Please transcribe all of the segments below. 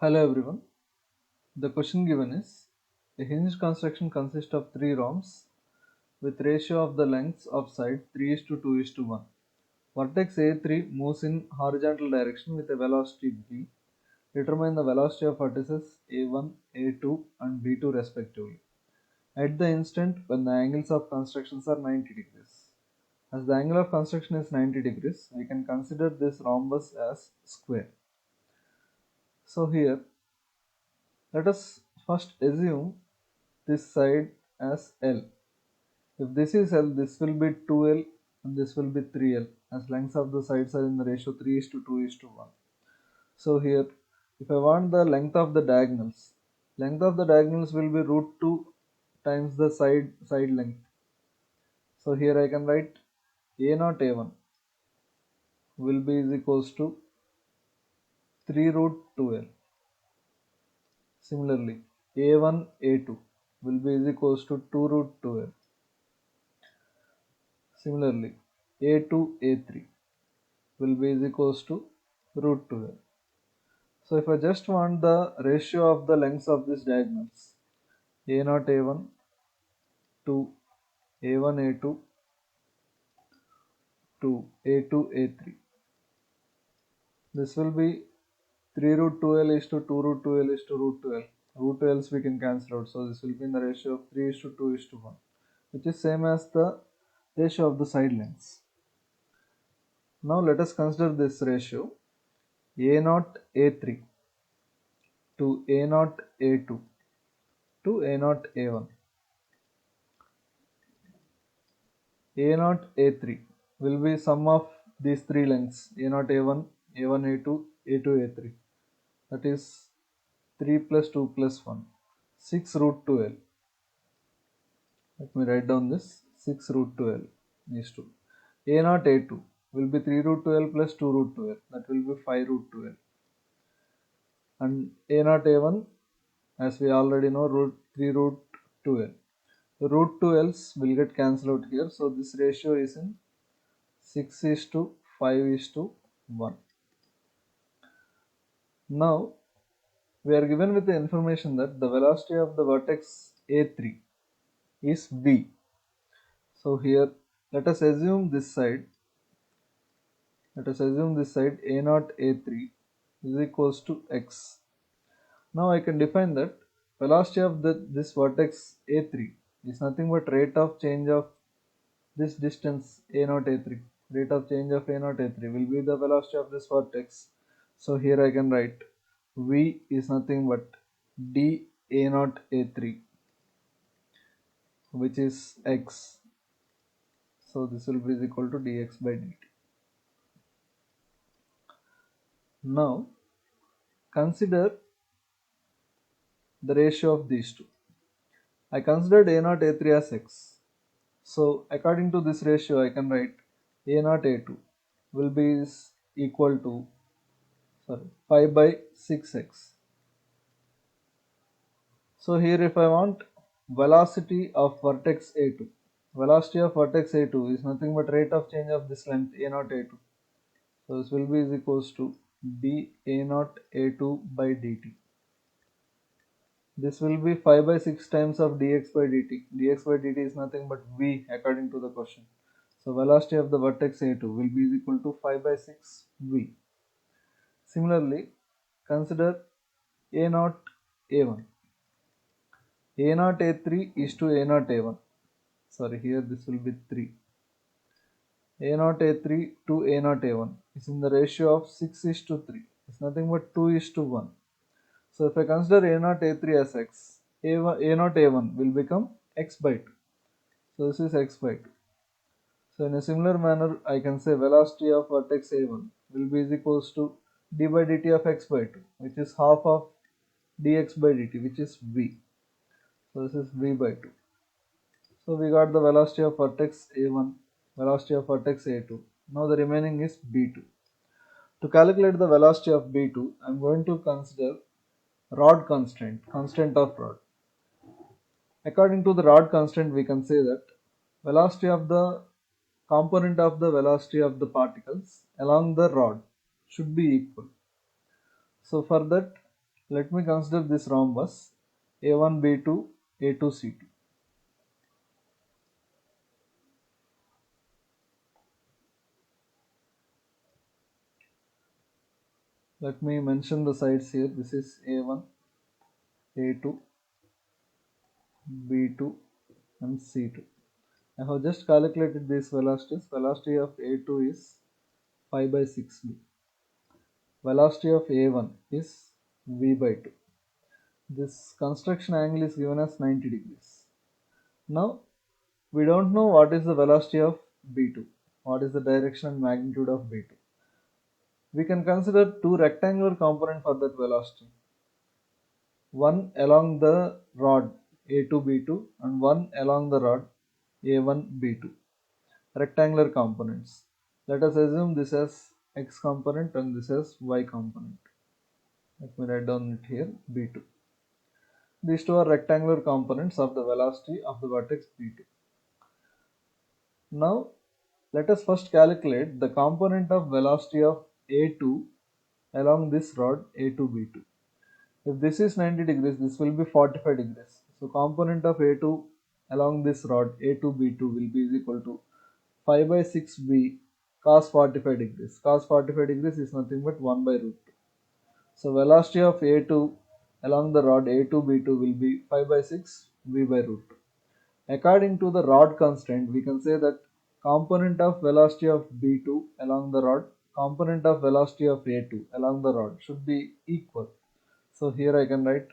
Hello everyone. The question given is a hinged construction consists of three rhombs with ratio of the lengths of side 3 is to 2 is to 1. Vertex A3 moves in horizontal direction with a velocity v. Determine the velocity of vertices A1, A2 and B2 respectively at the instant when the angles of constructions are 90 degrees. As the angle of construction is 90 degrees, we can consider this rhombus as square. So here, let us first assume this side as L. If this is L, this will be 2L and this will be 3L as lengths of the sides are in the ratio 3 is to 2 is to 1. So here, if I want the length of the diagonals will be root 2 times the side length. So here I can write A0 A1 will be is equals to 3 root 2L. Similarly, A1 A2 will be is equals to 2 root 2L. Similarly, A2 A3 will be is equals to root 2L. So if I just want the ratio of the lengths of these diagonals, A0 A1 to A1 A2 to A2 A3, this will be 3 root 2L is to 2 root 2L is to root 2L. Root 2L's we can cancel out, so this will be in the ratio of 3 is to 2 is to 1, which is same as the ratio of the side lengths. Now let us consider this ratio A0 A3 to A0 A2 to A0 A1. A0 A3 will be sum of these three lengths A0 A1, A1 A2, A2 A3, that is 3 plus 2 plus 1, 6 root 2L. Let me write down this 6 root 2L is 2. A0 A2 will be 3 root 2L plus 2 root 2L, that will be 5 root 2L. And A0 A1, as we already know, root 3 root 2L. The root 2L's will get cancelled out here, so this ratio is in 6 is to 5 is to 1. Now we are given with the information that the velocity of the vertex A3 is v. So here let us assume this side A0 A3 is equals to x. Now I can define that velocity of this vertex A3 is nothing but rate of change of this distance A0 A3. Rate of change of A0 A3 will be the velocity of this vertex. So here I can write v is nothing but d A0 A3, which is x. So this will be equal to dx by dt. Now consider the ratio of these two. I considered A0 A3 as x. So according to this ratio I can write A0 A2 will be equal to 5 by 6x. So here if I want velocity of vertex A2, velocity of vertex A2 is nothing but rate of change of this length A0 A2. So this will be is equals to d A0 A2 by dt. This will be 5 by 6 times of dx by dt. Dx by dt is nothing but v according to the question. So velocity of the vertex A2 will be equal to 5 by 6 v. Similarly, consider A0 A1. A0 A3 is to A0 A1. Sorry, here this will be 3. A0 A3 to A0 A1 is in the ratio of 6 is to 3. It's nothing but 2 is to 1. So if I consider A0 A3 as x, A0 A1 will become x by 2. So this is x by 2. So in a similar manner, I can say velocity of vertex A1 will be is equals to d by dt of x by 2, which is half of dx by dt, which is v. So this is v by 2. So we got the velocity of vertex A1, velocity of vertex A2. Now the remaining is B2. To calculate the velocity of B2, I am going to consider rod constraint of rod. According to the rod constraint, we can say that velocity of the component of the velocity of the particles along the rod should be equal. So for that, Let me consider this rhombus A1, B2, A2, C2. Let me mention the sides here. This is A1, A2, B2 and C2. I have just calculated these velocities. Velocity of A2 is 5 by 6b. Velocity of A1 is v by 2. This construction angle is given as 90 degrees. Now we don't know what is the velocity of B2. What is the direction and magnitude of B2? We can consider two rectangular components for that velocity. One along the rod A2B2 and one along the rod A1B2. Rectangular components. Let us assume this as x component and this as y component. Let me write down it here, B2. These two are rectangular components of the velocity of the vertex B2. Now let us first calculate the component of velocity of A2 along this rod A2B2. If this is 90 degrees, this will be 45 degrees. So component of A2 along this rod A2B2 will be equal to 5 by 6b cos 45 degrees. Cos 45 degrees is nothing but 1 by root 2. So velocity of A2 along the rod A2B2 will be 5 by 6 v by root 2. According to the rod constraint, we can say that component of velocity of B2 along the rod, component of velocity of A2 along the rod should be equal. So here I can write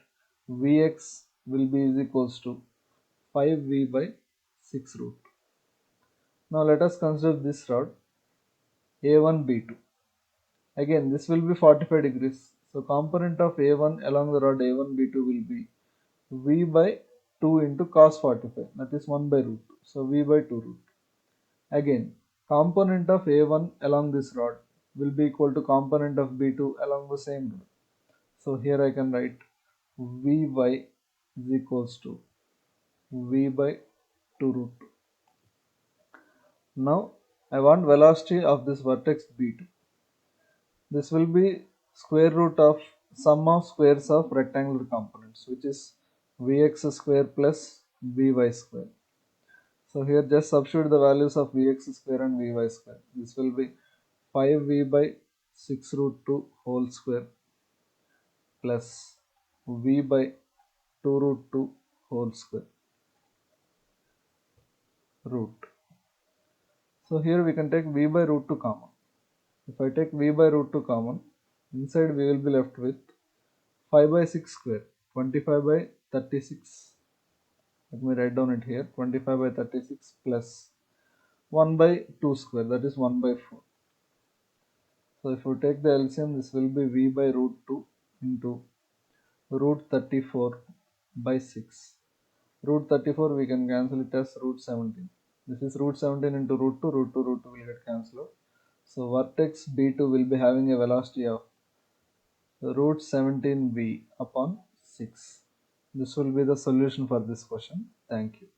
Vx will be is equals to 5v by 6 root. Now let us consider this rod A1B2. Again this will be 45 degrees. So component of A1 along the rod A1B2 will be v by 2 into cos 45, that is 1 by root 2. So v by 2 root. Again component of A1 along this rod will be equal to component of B2 along the same rod. So here I can write Vy is equals to v by 2 root 2. Now I want velocity of this vertex B2. This will be square root of sum of squares of rectangular components, which is Vx square plus Vy square. So here just substitute the values of Vx square and Vy square. This will be 5v by 6 root 2 whole square plus v by 2 root 2 whole square root. So here we can take v by root 2 common. If I take v by root 2 common, inside we will be left with 5 by 6 square, 25 by 36. Let me write down it here, 25 by 36 plus 1 by 2 square, that is 1 by 4. So if you take the LCM, this will be v by root 2 into root 34 by 6. Root 34 we can cancel it as root 17. This is root 17 into root 2, root 2, root 2 will get cancelled. So vertex B2 will be having a velocity of root 17v upon 6. This will be the solution for this question. Thank you.